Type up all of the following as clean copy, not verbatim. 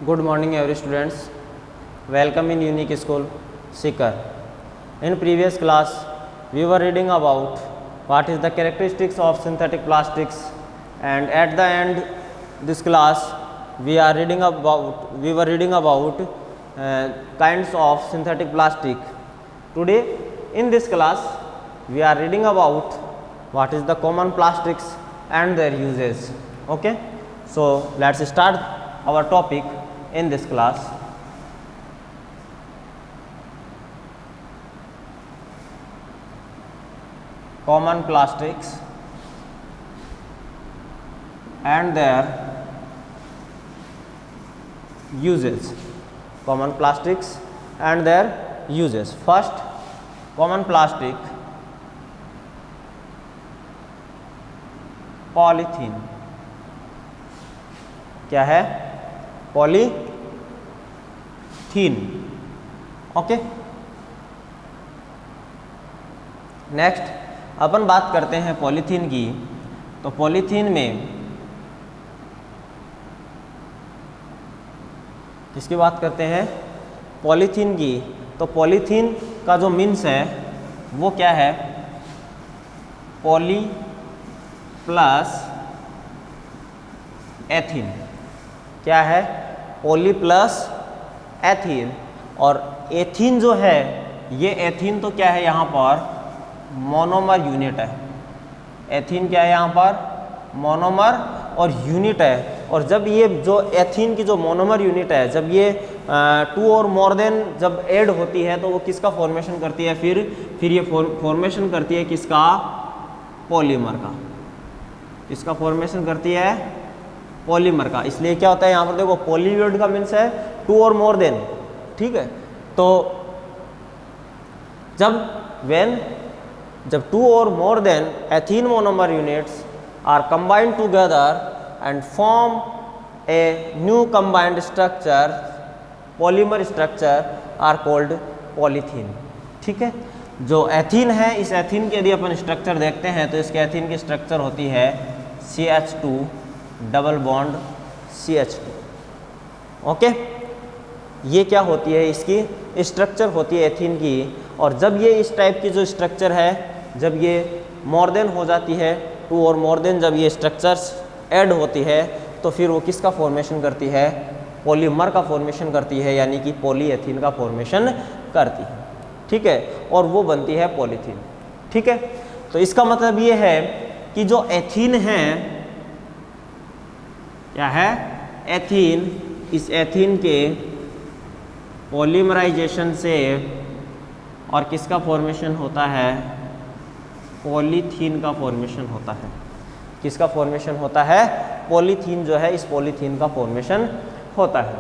Good morning every students. Welcome in Unique School, Sikar. In previous class, we were reading about what is the characteristics of synthetic plastics, and at the end this class we were reading about kinds of synthetic plastic. Today in this class we are reading about what is the common plastics and their uses. Okay, so let's start our topic in this class. Common plastics and their uses. Common plastics and their uses. First, common plastic, polythene. क्या है? Polythene. Okay, next अपन बात करते हैं polythene की. तो polythene में किसकी बात करते हैं? पॉलीथीन की. तो पॉलीथीन का जो मीन्स है वो क्या है? Poly plus ethene. क्या है? Poly plus ethene. और एथीन जो है, ये एथीन तो क्या है यहाँ पर? मोनोमर यूनिट है. एथीन क्या है यहाँ पर? मोनोमर और यूनिट है. और जब ये जो एथीन की जो मोनोमर यूनिट है, जब ये 2 और मोर देन जब ऐड होती है तो वो किसका फॉर्मेशन करती है? फिर ये फॉर्मेशन करती है किसका? पॉलीमर का. किसका फॉर्मेशन करती है? पॉलीमर का. इसलिए क्या होता है यहाँ पर देखो, पॉलीवर्ड का मीन्स है 2 और मोर देन. ठीक है, तो जब 2 और more than ethene monomer units are combined together and form a new combined structure, polymer structure are called polythene. ठीक है, जो एथीन है, इस एथीन के यदि अपन स्ट्रक्चर देखते हैं तो इसके एथीन की स्ट्रक्चर होती है CH2 double bond CH2. Okay, ये क्या होती है? इसकी स्ट्रक्चर होती है एथीन की. और जब ये इस टाइप की जो स्ट्रक्चर है, जब ये मोर देन हो जाती है 2 और मोर देन, जब ये स्ट्रक्चर्स ऐड होती है तो फिर वो किसका फॉर्मेशन करती है? पॉलीमर का फॉर्मेशन करती है, यानी कि पॉलीएथीन का फॉर्मेशन करती है. ठीक है, और वो बनती है पॉलीथीन. ठीक है, तो इसका मतलब ये है कि जो एथीन है, क्या है? एथीन. इस एथीन के पॉलीमराइजेशन से और किसका फॉर्मेशन होता है? पॉलीथीन का फॉर्मेशन होता है. किसका फॉर्मेशन होता है? पॉलीथीन जो है, इस पॉलीथीन का फॉर्मेशन होता है.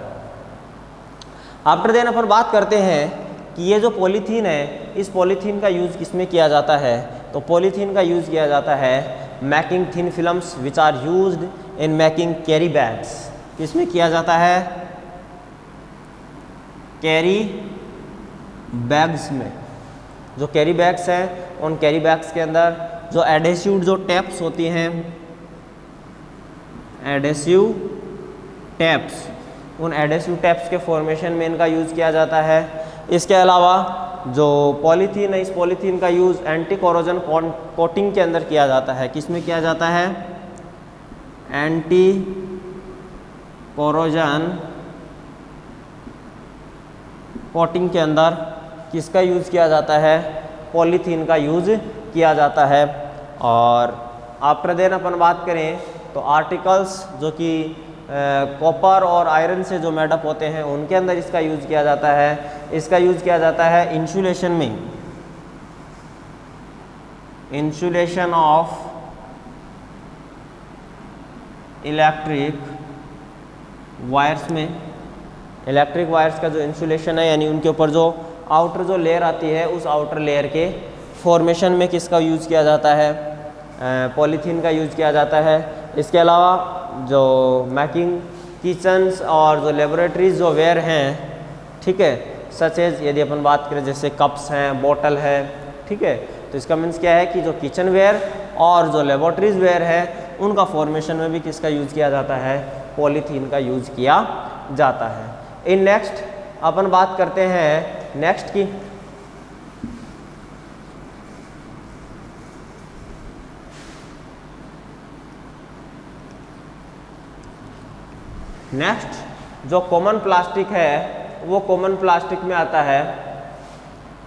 आफ्टर देन अपन बात करते हैं कि ये जो पॉलीथीन है, इस पॉलीथीन का यूज़ किसमें किया जाता है? तो पॉलीथीन का यूज़ किया जाता है making thin films which are used in making carry bags. किसमें किया जाता है? कैरी बैग्स में. जो कैरी बैग्स हैं, उन कैरी बैग्स के अंदर जो एडेसिव जो टैप्स होती हैं, एडेसिव टैप्स, उन एडेसिव टैप्स के फॉर्मेशन में इनका यूज़ किया जाता है. इसके अलावा जो पॉलीथीन है, इस पॉलीथीन का यूज़ एंटी कोरोजन कोटिंग के अंदर किया जाता है. किस में किया जाता है? एंटी कोरोजन कोटिंग के अंदर किसका यूज़ किया जाता है? पॉलीथीन का यूज़ किया जाता है. और आफ्टर देन अपन बात करें तो आर्टिकल्स जो कि कॉपर और आयरन से जो मेडअप होते हैं, उनके अंदर इसका यूज़ किया जाता है. इसका यूज़ किया जाता है इंसुलेशन में, इंसुलेशन ऑफ इलेक्ट्रिक वायर्स में. इलेक्ट्रिक वायर्स का जो इंसुलेशन है, यानी उनके ऊपर जो आउटर जो लेयर आती है, उस आउटर लेयर के फॉर्मेशन में किसका यूज़ किया जाता है? पॉलीथीन का यूज़ किया जाता है. इसके अलावा जो मेकिंग किचन्स और जो लेबोरेटरीज जो वेयर हैं, ठीक है, सच एज यदि अपन बात करें जैसे कप्स हैं, बोतल है, ठीक है, तो इसका मीन्स क्या है कि जो किचन वेयर और जो लेबोरेटरीज वेयर है उनका फॉर्मेशन में भी किसका यूज़ किया जाता है, पॉलीथीन का यूज़ किया जाता है। इन नेक्स्ट अपन बात करते हैं नेक्स्ट की। नेक्स्ट जो कॉमन प्लास्टिक है वो कॉमन प्लास्टिक में आता है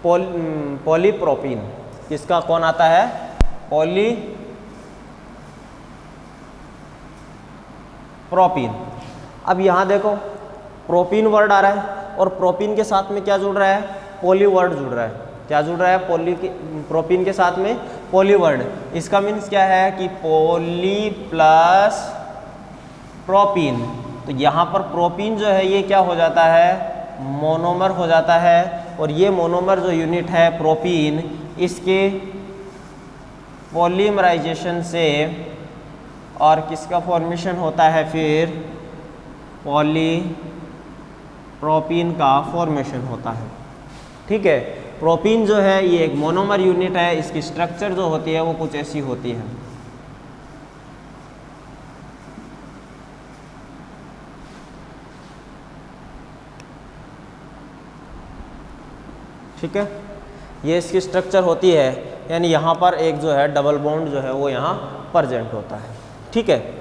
पॉलीप्रोपीन। किसका कौन आता है? पॉलीप्रोपीन। अब यहाँ देखो प्रोपीन वर्ड आ रहा है और प्रोपीन के साथ में क्या जुड़ रहा है? पॉली वर्ड जुड़ रहा है। क्या जुड़ रहा है? प्रोपीन के साथ में पॉली वर्ड। इसका मीन्स क्या है कि पॉली प्लस प्रोपीन। तो यहाँ पर प्रोपीन जो है ये क्या हो जाता है? मोनोमर हो जाता है। और ये मोनोमर जो यूनिट है प्रोपीन, इसके पॉलीमराइजेशन से और किसका फॉर्मेशन होता है? फिर पॉलीप्रोपीन का फॉर्मेशन होता है। ठीक है, प्रोपीन जो है ये एक मोनोमर यूनिट है। इसकी स्ट्रक्चर जो होती है वो कुछ ऐसी होती है। ठीक है, ये इसकी स्ट्रक्चर होती है, यानी यहाँ पर एक जो है डबल बॉन्ड जो है वो यहाँ प्रेजेंट होता है। ठीक है,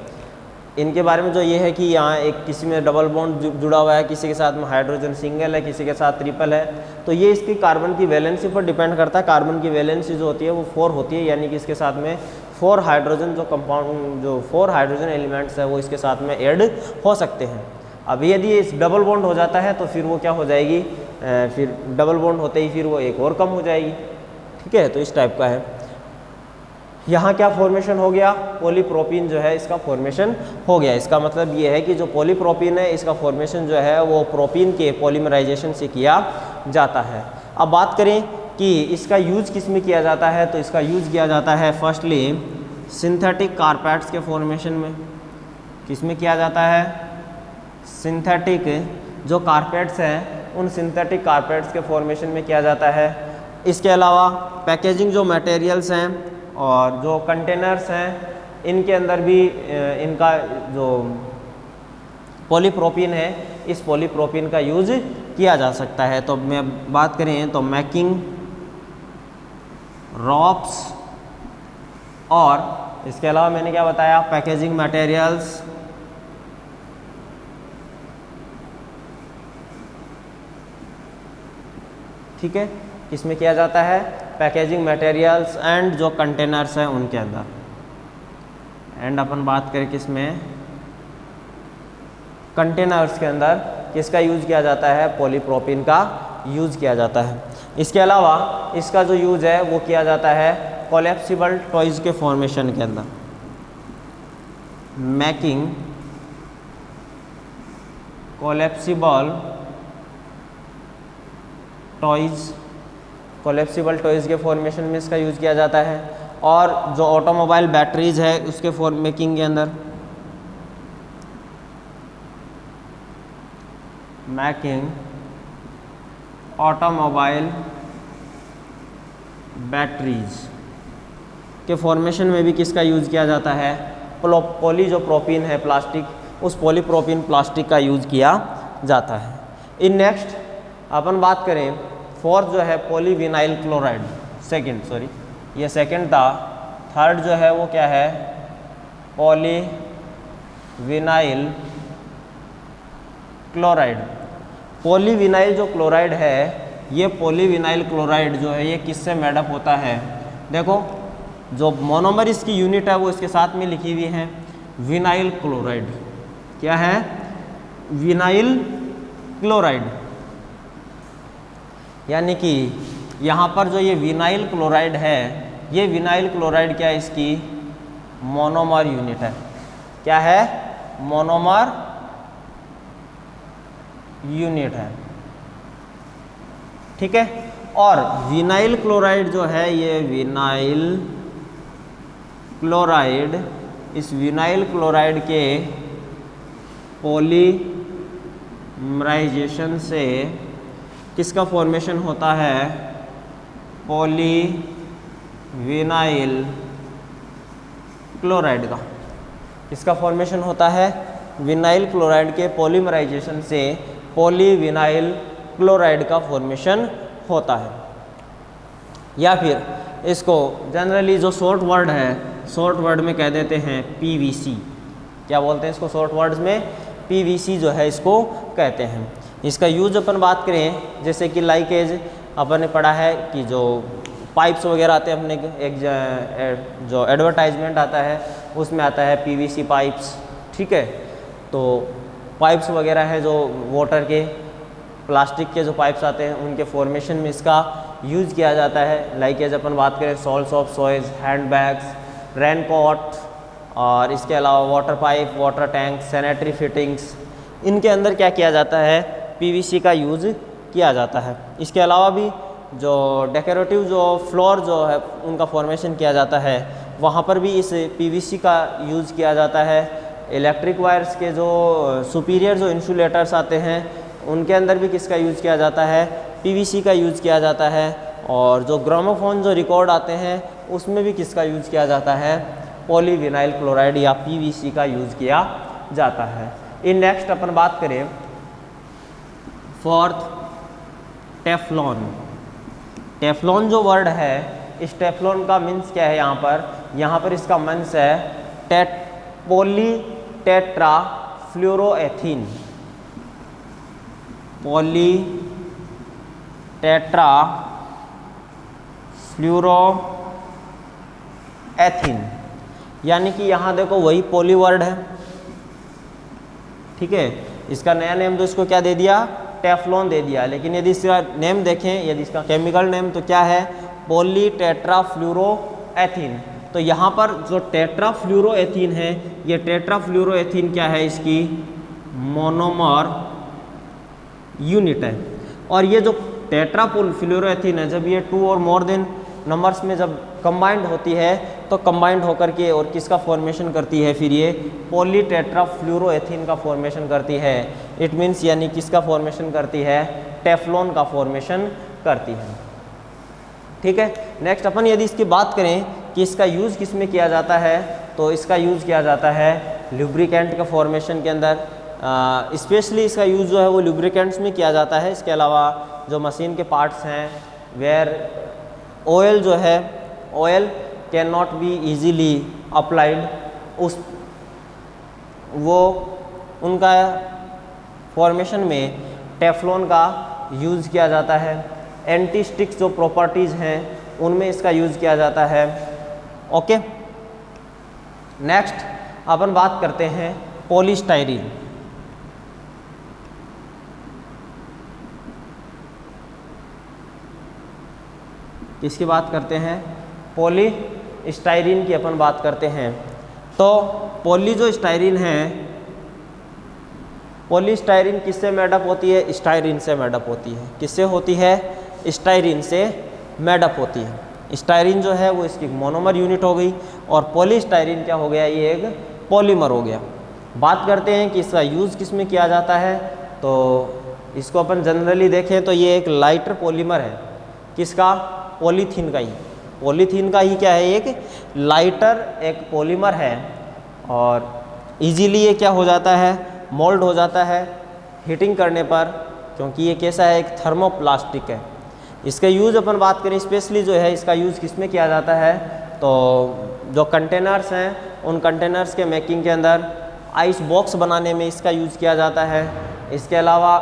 इनके बारे में जो ये है कि यहाँ एक किसी में डबल बॉन्ड जुड़ा हुआ है, किसी के साथ में हाइड्रोजन सिंगल है, किसी के साथ ट्रिपल है। तो ये इसकी कार्बन की वैलेंसी पर डिपेंड करता है। कार्बन की वैलेंसी जो होती है वो 4 होती है, यानी कि इसके साथ में 4 हाइड्रोजन जो कंपाउंड जो 4 हाइड्रोजन एलिमेंट्स है वो इसके साथ में ऐड हो सकते हैं। अब यदि इस डबल बॉन्ड हो जाता है तो फिर वो क्या हो जाएगी? फिर डबल बॉन्ड होते ही फिर वो एक और कम हो जाएगी। ठीक है, तो इस टाइप का है। यहाँ क्या फॉर्मेशन हो गया? पॉलीप्रोपीन जो है इसका फॉर्मेशन हो गया। इसका मतलब ये है कि जो पॉलीप्रोपीन है इसका फॉर्मेशन जो है वो प्रोपीन के पॉलीमराइजेशन से किया जाता है। अब बात करें कि इसका यूज किस में किया जाता है, तो इसका यूज किया जाता है फर्स्टली सिंथेटिक कारपेट्स के फॉर्मेशन में। किस में किया जाता है? सिंथेटिक जो कारपेट्स हैं उन सिंथेटिक कारपेट्स के फॉर्मेशन में किया जाता है। इसके अलावा पैकेजिंग जो मटेरियल्स हैं और जो कंटेनर्स हैं इनके अंदर भी इनका जो पॉलीप्रोपीन है इस पॉलीप्रोपीन का यूज किया जा सकता है। तो मैं बात करें तो मेकिंग रॉप्स और इसके अलावा मैंने क्या बताया? पैकेजिंग मटेरियल्स, ठीक है, किसमें किया जाता है? पैकेजिंग मटेरियल्स एंड जो कंटेनर्स हैं उनके अंदर। एंड अपन बात करें किसमें? कंटेनर्स के अंदर किसका यूज किया जाता है? पॉलीप्रोपीन का यूज किया जाता है। इसके अलावा इसका जो यूज है वो किया जाता है कोलैप्सिबल टॉयज के फॉर्मेशन के अंदर। Making collapsible toys, collapsible toys के फॉर्मेशन में इसका यूज किया जाता है। और जो ऑटोमोबाइल बैटरीज है उसके मेकिंग के अंदर मेकिंग ऑटोमोबाइल बैटरीज के फॉर्मेशन में भी किसका यूज किया जाता है? पॉली जो प्रोपीन है प्लास्टिक, उस पॉलीप्रोपीन प्लास्टिक का यूज किया जाता है। इन नेक्स्ट अपन बात करें फोर्थ जो है पॉलीविनाइल क्लोराइड। ये सेकंड था। थर्ड जो है वो क्या है? Polyvinyl chloride. पॉलीविनाइल जो क्लोराइड है ये पॉलीविनाइल क्लोराइड जो है ये किससे मेडअप होता है? देखो जो मोनोमर इसकी यूनिट है वो इसके साथ में लिखी हुई है, विनाइल क्लोराइड। क्या है? Vinyl chloride. यानी कि यहाँ पर जो ये विनाइल क्लोराइड है, ये विनाइल क्लोराइड क्या है? इसकी मोनोमर यूनिट है। क्या है? मोनोमर यूनिट है। ठीक है, और विनाइल क्लोराइड जो है ये विनाइल क्लोराइड, इस विनाइल क्लोराइड के पॉलीमराइजेशन से किसका फॉर्मेशन होता है? पॉलीविनाइल क्लोराइड का। किसका फॉर्मेशन होता है? विनाइल क्लोराइड के पॉलीमराइजेशन से पॉलीविनाइल क्लोराइड का फॉर्मेशन होता है। या फिर इसको जनरली जो शॉर्ट वर्ड है, शॉर्ट वर्ड में कह देते हैं पीवीसी। क्या बोलते हैं इसको शॉर्ट वर्ड्स में? पीवीसी जो है इसको कहते हैं। इसका यूज अपन बात करें जैसे कि लाइकेज अपन ने पढ़ा है कि जो पाइप्स वगैरह आते हैं अपने एक जो एडवर्टाइजमेंट आता है उसमें आता है पीवीसी पाइप्स, ठीक है। तो पाइप्स वगैरह है जो वाटर के, प्लास्टिक के जो पाइप्स आते हैं उनके फॉर्मेशन में इसका यूज़ किया जाता है। लाइकेज अपन बात करें soles of shoes, hand bags, raincoat और इसके अलावा water pipe, water tank, sanitary fittings, इनके अंदर क्या किया जाता है? पीवीसी का यूज़ किया जाता है। इसके अलावा भी जो डेकोरेटिव जो फ्लोर जो है उनका फॉर्मेशन किया जाता है वहाँ पर भी इस पीवीसी का यूज़ किया जाता है। इलेक्ट्रिक वायर्स के जो सुपीरियर जो इंसुलेटर्स आते हैं उनके अंदर भी किसका यूज़ किया जाता है? पीवीसी का यूज़ किया जाता है। और जो ग्रामोफोन जो रिकॉर्ड आते हैं उसमें भी किसका यूज़ किया जाता है? पॉलीविनाइल क्लोराइड या पीवीसी का यूज़ किया जाता है। इन नेक्स्ट अपन बात करें फोर्थ, टेफ्लॉन। टेफ्लॉन जो वर्ड है, इस टेफ्लॉन का मीन्स क्या है? यहाँ पर इसका मीन्स है पॉली टेट्रा फ्लोरोएथीन। पॉली टेट्रा फ्लोरोएथीन, यानी कि यहाँ देखो वही पॉली वर्ड है, ठीक है। इसका नया नेम तो इसको क्या दे दिया? टेफ्लॉन दे दिया। लेकिन यदि इसका नेम देखें, यदि इसका केमिकल नेम तो क्या है? Poly tetra fluoroethene. तो यहाँ पर जो टेट्रा फ्लोरोएथीन है, ये टेट्रा फ्लोरोएथीन क्या है? इसकी मोनोमर यूनिट है। और ये जो टेट्रा फ्लोरोएथीन है, जब ये 2 और मोर देन नंबर्स में जब कंबाइंड होती है तो कंबाइंड होकर के और किसका फॉर्मेशन करती है? फिर ये पॉली टेट्रा फ्लोरोएथीन का फॉर्मेशन करती है। इट मीन्स यानी किसका फॉर्मेशन करती है? टेफ्लॉन का फॉर्मेशन करती है, ठीक है। नेक्स्ट अपन यदि इसकी बात करें कि इसका यूज़ किस में किया जाता है, तो इसका यूज़ किया जाता है लुब्रिकेंट का फॉर्मेशन के अंदर। स्पेशली इसका यूज़ जो है वो लुब्रिकेंट्स में किया जाता है। इसके अलावा जो मशीन के पार्ट्स हैं वेयर ऑयल जो है, oil can not be easily applied, उस वो उनका फॉर्मेशन में टेफ्लॉन का यूज़ किया जाता है। एंटी स्टिक्स जो प्रॉपर्टीज़ हैं उनमें इसका यूज़ किया जाता है। ओके, नेक्स्ट अपन बात करते हैं पॉलीस्टाइरीन। किसकी बात करते हैं? पॉलीस्टाइरीन की अपन बात करते हैं। तो पॉली जो स्टाइरीन है, पॉलीस्टाइरीन किससे मेडअप होती है? स्टाइरीन से मेडअप होती है। किससे होती है? स्टाइरीन से मेडअप होती है। स्टाइरीन जो है वो इसकी मोनोमर यूनिट हो गई और पॉलीस्टाइरीन क्या हो गया? ये एक पॉलीमर हो गया। बात करते हैं कि इसका यूज़ किस में किया जाता है, तो इसको अपन जनरली देखें तो ये एक लाइटर पॉलीमर है। किसका? पॉलीथीन का ही। पॉलीथीन का ही क्या है? एक लाइटर एक पॉलीमर है और इजीली ये क्या हो जाता है? मोल्ड हो जाता है हीटिंग करने पर, क्योंकि ये कैसा है? एक थर्मोप्लास्टिक है। इसका यूज़ अपन बात करें स्पेशली जो है इसका यूज़ किस में किया जाता है, तो जो कंटेनर्स हैं उन कंटेनर्स के मेकिंग के अंदर, आइस बॉक्स बनाने में इसका यूज़ किया जाता है। इसके अलावा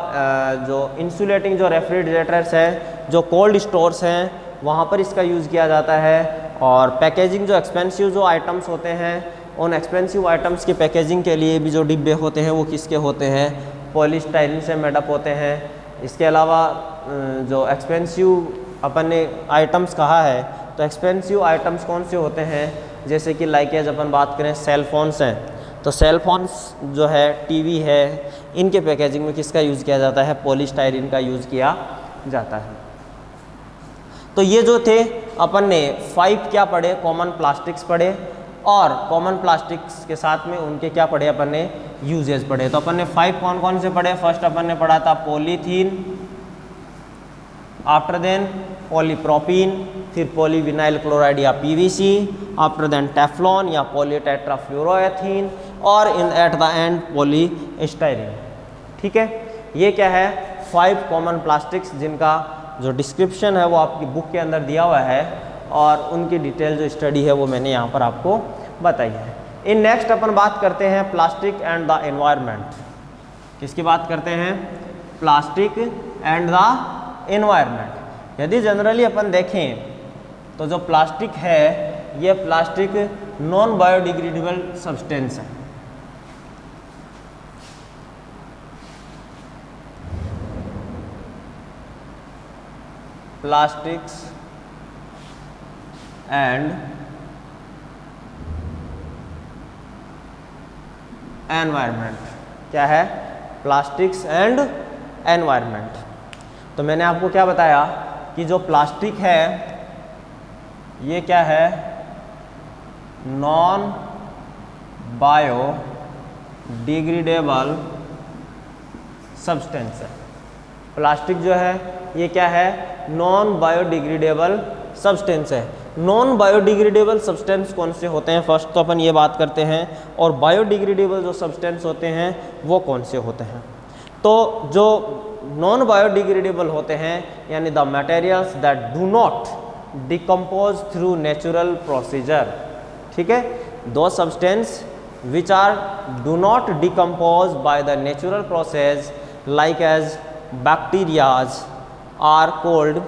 जो इंसुलेटिंग जो रेफ्रिजरेटर्स हैं, जो कोल्ड स्टोर्स हैं, वहाँ पर इसका यूज़ किया जाता है। और पैकेजिंग जो एक्सपेंसिव जो आइटम्स होते हैं, उन एक्सपेंसिव आइटम्स की पैकेजिंग के लिए भी जो डिब्बे होते हैं वो किसके होते हैं? पॉलीस्टाइरीन से मेडअप होते हैं। इसके अलावा जो एक्सपेंसिव अपन ने आइटम्स कहा है, तो एक्सपेंसिव आइटम्स कौन से होते हैं? जैसे कि लाइक अपन बात करें सेल फोन्स हैं, तो सेल फोन्स जो है, टीवी है, इनके पैकेजिंग में किसका यूज़ किया जाता है? पॉलीस्टाइरीन का यूज़ किया जाता है। तो ये जो थे अपन ने 5 क्या पढ़े? कॉमन प्लास्टिक्स पढ़े और कॉमन प्लास्टिक्स के साथ में उनके क्या पढ़े? अपन ने यूजेस पढ़े। तो अपन ने 5 कौन कौन से पढ़े? फर्स्ट अपन ने पढ़ा था पॉलीथीन, आफ्टर देन पॉलीप्रोपीन, फिर पॉलीविनाइल क्लोराइड या पीवीसी, आफ्टर देन टेफ्लॉन या पॉलीटेट्राफ्लोरोएथीन, और इन एट द एंड पॉलीस्टाइरीन। ठीक है, ये क्या है 5 कॉमन प्लास्टिक्स जिनका जो डिस्क्रिप्शन है वो आपकी बुक के अंदर दिया हुआ है और उनकी डिटेल जो स्टडी है वो मैंने यहाँ पर आपको बताई है। इन नेक्स्ट अपन बात करते हैं प्लास्टिक एंड द एनवायरनमेंट। किसकी बात करते हैं? Plastic and the environment. यदि जनरली अपन देखें तो जो प्लास्टिक है ये प्लास्टिक नॉन बायोडिग्रेडेबल सब्सटेंस है। प्लास्टिक्स एंड एनवायरनमेंट क्या है? Plastics and environment. तो मैंने आपको क्या बताया कि जो प्लास्टिक है ये क्या है? नॉन बायोडिग्रेडेबल सब्सटेंस है। प्लास्टिक जो है ये क्या है? नॉन बायोडिग्रेडेबल सब्सटेंस है। नॉन बायोडिग्रेडेबल सब्सटेंस कौन से होते हैं फर्स्ट तो अपन ये बात करते हैं, और बायोडिग्रेडेबल जो सब्सटेंस होते हैं वो कौन से होते हैं। तो जो नॉन बायोडिग्रेडेबल होते हैं यानी the materials that do not decompose through natural procedure. ठीक है, those substance which are do not decompose by the natural process like as bacterias are called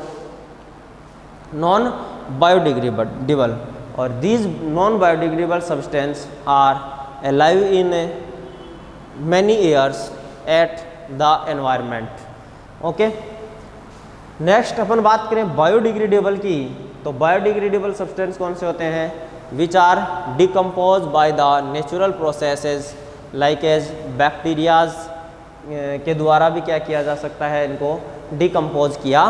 non biodegradable, और these non biodegradable substance are alive in many years at the environment. Okay, next अपन बात करें biodegradable की, तो biodegradable substance कौन से होते हैं? Which are decompose by the natural processes like as bacterias के द्वारा भी क्या किया जा सकता है? इनको डिकम्पोज किया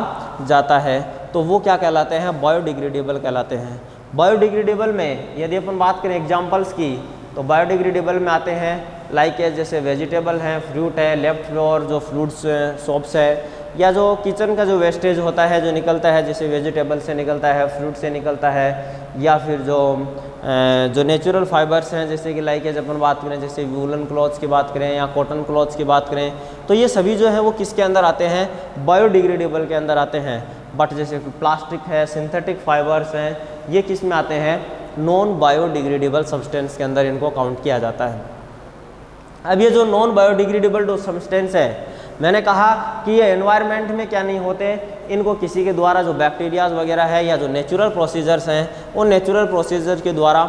जाता है, तो वो क्या कहलाते हैं? बायोडिग्रेडेबल कहलाते हैं। बायोडिग्रेडेबल में यदि अपन बात करें एग्जांपल्स की, तो बायोडिग्रेडेबल में आते हैं लाइक जैसे वेजिटेबल हैं, फ्रूट है, लेफ्ट ओवर जो फ्रूट्स सोप्स है, या जो किचन का जो वेस्टेज होता है जो निकलता है, जैसे वेजिटेबल से निकलता है, फ्रूट से निकलता है, या फिर जो नेचुरल फाइबर्स हैं जैसे कि लाइक जब अपन बात करें जैसे वूलन क्लॉथ्स की बात करें या कॉटन क्लॉथ्स की बात करें, तो ये सभी जो है वो किसके अंदर आते हैं? बायोडिग्रेडेबल के अंदर आते हैं। बट जैसे प्लास्टिक है, सिंथेटिक फाइबर्स हैं, ये किस में आते हैं? नॉन बायोडिग्रेडेबल सब्सटेंस के अंदर इनको काउंट किया जाता है। अब ये जो नॉन बायोडिग्रेडेबल जो सब्सटेंस है, मैंने कहा कि ये एनवायरनमेंट में क्या नहीं होते, इनको किसी के द्वारा जो बैक्टीरियाज वगैरह है या जो नेचुरल प्रोसीजर्स हैं, उन नेचुरल प्रोसीजर के द्वारा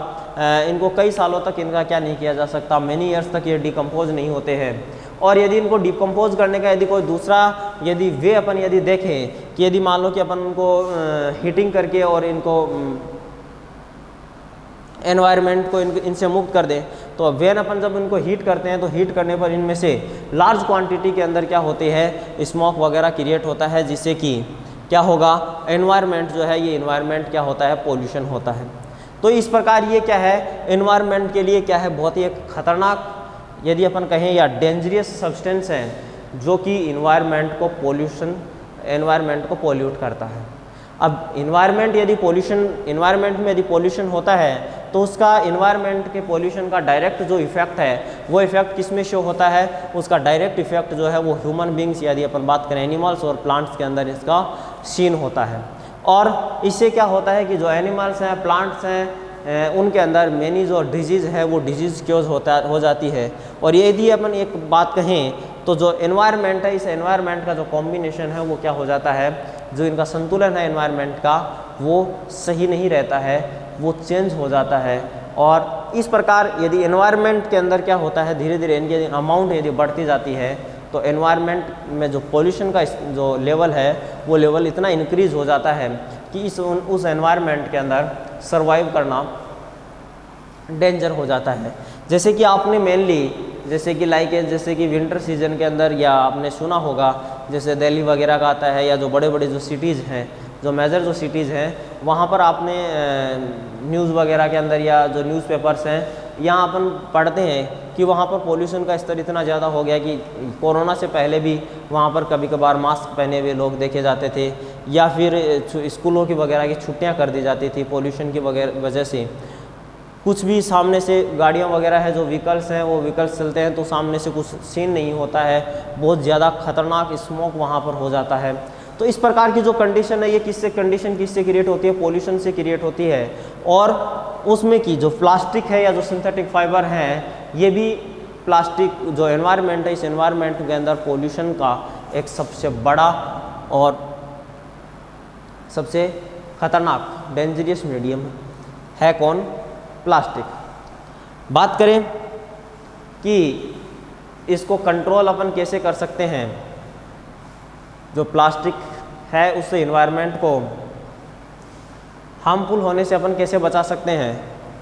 इनको कई सालों तक इनका क्या नहीं किया जा सकता, मेनी ईयर्स तक ये डिकम्पोज नहीं होते हैं। और यदि इनको डिकम्पोज करने का यदि कोई दूसरा यदि वे अपन यदि देखें कि यदि मान लो कि अपन उनको हीटिंग करके और इनको एनवायरनमेंट को इनसे मुक्त कर दें, तो वेन अपन जब इनको हीट करते हैं तो हीट करने पर इनमें से लार्ज क्वांटिटी के अंदर क्या होती है? स्मोक वगैरह क्रिएट होता है, जिससे कि क्या होगा? एनवायरनमेंट जो है ये एनवायरनमेंट क्या होता है? पोल्यूशन होता है। तो इस प्रकार ये क्या है? एनवायरनमेंट के लिए क्या है? बहुत ही एक खतरनाक यदि अपन कहें या डेंजरस सब्सटेंस हैं जो कि एनवायरनमेंट को पोल्यूट करता है। अब एनवायरनमेंट में यदि पोल्यूशन होता है तो उसका एनवायरनमेंट के पोल्यूशन का डायरेक्ट जो इफेक्ट है वो इफेक्ट किस में शो होता है? उसका डायरेक्ट इफेक्ट जो है वो ह्यूमन बींग्स यदि अपन बात करें एनिमल्स और प्लांट्स के अंदर इसका सीन होता है। और इससे क्या होता है कि जो एनिमल्स हैं, प्लांट्स हैं, उनके अंदर मेनी जो डिजीज़ है वो डिजीज़ क्योज हो जाती है। और यदि अपन एक बात कहें तो जो एनवायरनमेंट है, इस एनवायरनमेंट का जो कॉम्बिनेशन है वो क्या हो जाता है? जो इनका संतुलन है एनवायरनमेंट का वो सही नहीं रहता है, वो चेंज हो जाता है। और इस प्रकार यदि एनवायरनमेंट के अंदर क्या होता है, धीरे धीरे इनकी अमाउंट यदि बढ़ती जाती है तो एनवायरनमेंट में जो पोल्यूशन का जो लेवल है वो लेवल इतना इंक्रीज हो जाता है कि उस एनवायरनमेंट के अंदर सर्वाइव करना डेंजर हो जाता है। जैसे कि आपने मेनली जैसे कि विंटर सीजन के अंदर, या आपने सुना होगा जैसे दिल्ली वगैरह का आता है, या जो बड़े बड़े जो सिटीज़ हैं, जो मेजर जो सिटीज़ हैं, वहाँ पर आपने न्यूज़ वगैरह के अंदर या जो न्यूज़पेपर्स हैं यहाँ अपन पढ़ते हैं कि वहाँ पर पोल्यूशन का स्तर इतना ज़्यादा हो गया कि कोरोना से पहले भी वहाँ पर कभी कभार मास्क पहने हुए लोग देखे जाते थे, या फिर स्कूलों की वगैरह की छुट्टियाँ कर दी जाती थी पोल्यूशन की वजह से। कुछ भी सामने से गाड़ियाँ वगैरह है, जो व्हीकल्स हैं वो व्हीकल्स चलते हैं तो सामने से कुछ सीन नहीं होता है, बहुत ज़्यादा खतरनाक स्मोक वहाँ पर हो जाता है। तो इस प्रकार की जो कंडीशन है ये किससे क्रिएट होती है, पोल्यूशन से क्रिएट होती है। और उसमें की जो प्लास्टिक है या जो सिंथेटिक फाइबर हैं, ये भी प्लास्टिक जो एनवायरनमेंट है, इस एनवायरनमेंट के अंदर पोल्यूशन का एक सबसे बड़ा और सबसे खतरनाक डेंजरियस मीडियम है कौन, प्लास्टिक। बात करें कि इसको कंट्रोल अपन कैसे कर सकते हैं, जो प्लास्टिक है उससे एनवायरनमेंट को हार्मफुल होने से अपन कैसे बचा सकते हैं।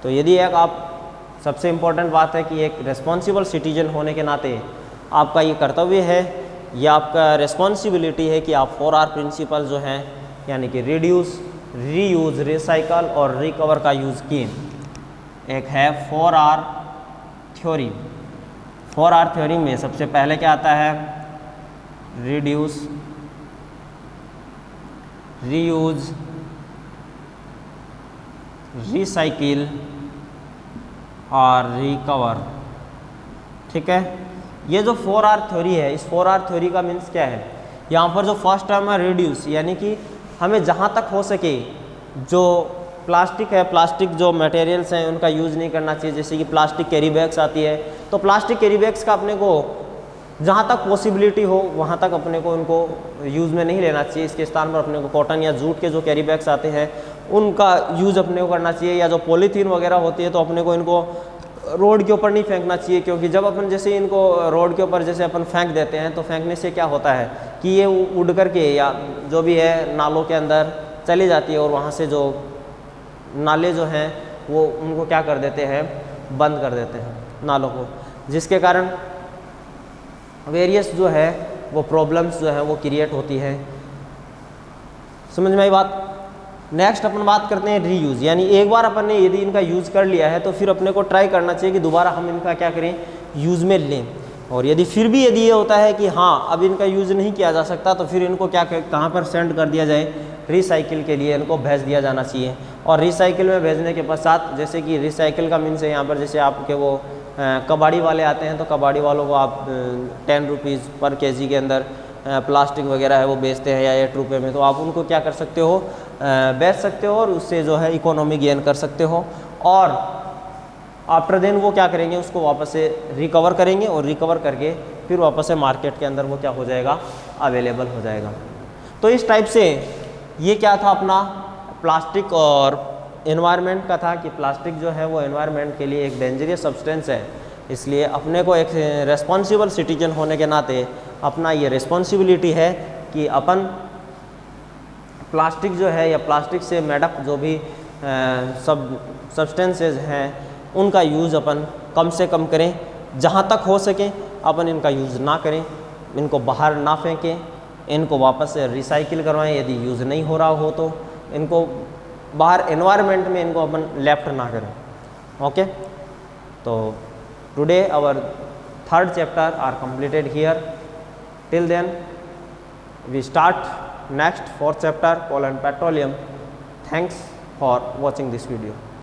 तो यदि एक आप सबसे इम्पोर्टेंट बात है कि एक रिस्पॉन्सिबल सिटीजन होने के नाते आपका ये कर्तव्य है या आपका रिस्पॉन्सिबिलिटी है कि आप 4R प्रिंसिपल जो हैं, यानी कि रिड्यूस, रीयूज़, रिसाइकल और रिकवर का यूज़ किए। एक है 4R थ्योरी। 4R थ्योरी में सबसे पहले क्या आता है, रिड्यूस, रीयूज़, रिसाइकिल और रिकवर। ठीक है, ये जो 4R थ्योरी है, इस 4R थ्योरी का मीन्स क्या है, यहाँ पर जो फर्स्ट टर्म है रिड्यूस, यानी कि हमें जहाँ तक हो सके जो प्लास्टिक है, प्लास्टिक जो मटेरियल्स हैं उनका यूज़ नहीं करना चाहिए। जैसे कि प्लास्टिक कैरी बैग्स आती है, तो प्लास्टिक कैरी बैग्स का अपने को जहाँ तक पॉसिबिलिटी हो वहाँ तक अपने को उनको यूज़ में नहीं लेना चाहिए। इसके स्थान पर अपने को कॉटन या जूट के जो कैरी बैग्स आते हैं उनका यूज़ अपने को करना चाहिए। या जो पॉलीथीन वगैरह होती है तो अपने को इनको रोड के ऊपर नहीं फेंकना चाहिए, क्योंकि जब अपन जैसे इनको रोड के ऊपर जैसे अपन फेंक देते हैं तो फेंकने से क्या होता है कि ये उड़ करके या जो भी है नालों के अंदर चली जाती है और वहाँ से जो नाले जो हैं वो उनको क्या कर देते हैं, बंद कर देते हैं नालों को, जिसके कारण वेरियस जो है वो प्रॉब्लम्स जो है वो क्रिएट होती है। समझ में आई बात। नेक्स्ट अपन बात करते हैं रीयूज़, यानी एक बार अपन ने यदि इनका यूज़ कर लिया है तो फिर अपने को ट्राई करना चाहिए कि दोबारा हम इनका क्या करें, यूज़ में लें। और यदि फिर भी यदि ये होता है कि हाँ अब इनका यूज़ नहीं किया जा सकता तो फिर इनको क्या कहाँ पर सेंड कर दिया जाए, रिसाइकिल के लिए इनको भेज दिया जाना चाहिए। और रिसाइकिल में भेजने के पश्चात, जैसे कि रिसाइकिल का मीन्स है यहाँ पर जैसे आपके वो कबाड़ी वाले आते हैं तो कबाड़ी वालों को आप 10 रुपीज़ पर केजी के अंदर प्लास्टिक वगैरह है वो बेचते हैं या 8 रुपये में, तो आप उनको क्या कर सकते हो, बेच सकते हो और उससे जो है इकोनॉमी गेन कर सकते हो। और आफ्टर देन वो क्या करेंगे, उसको वापस से रिकवर करेंगे और रिकवर करके फिर वापस से मार्केट के अंदर वो क्या हो जाएगा, अवेलेबल हो जाएगा। तो इस टाइप से ये क्या था अपना प्लास्टिक और एनवायरनमेंट का था कि प्लास्टिक जो है वो एनवायरनमेंट के लिए एक डेंजरियस सब्सटेंस है, इसलिए अपने को एक रेस्पॉन्सिबल सिटीजन होने के नाते अपना ये रिस्पॉन्सिबिलिटी है कि अपन प्लास्टिक जो है या प्लास्टिक से मेडअप जो भी सब सब्सटेंसेस हैं उनका यूज़ अपन कम से कम करें, जहाँ तक हो सके अपन इनका यूज़ ना करें, इनको बाहर ना फेंकें, इनको वापस से रिसाइकिल करवाएं। यदि यूज़ नहीं हो रहा हो तो इनको बाहर एनवायरनमेंट में इनको अपन लेफ्ट ना करें। ओके, तो today our 3rd chapter are completed here. Till then we start next 4th chapter, coal and petroleum. Thanks for watching this video.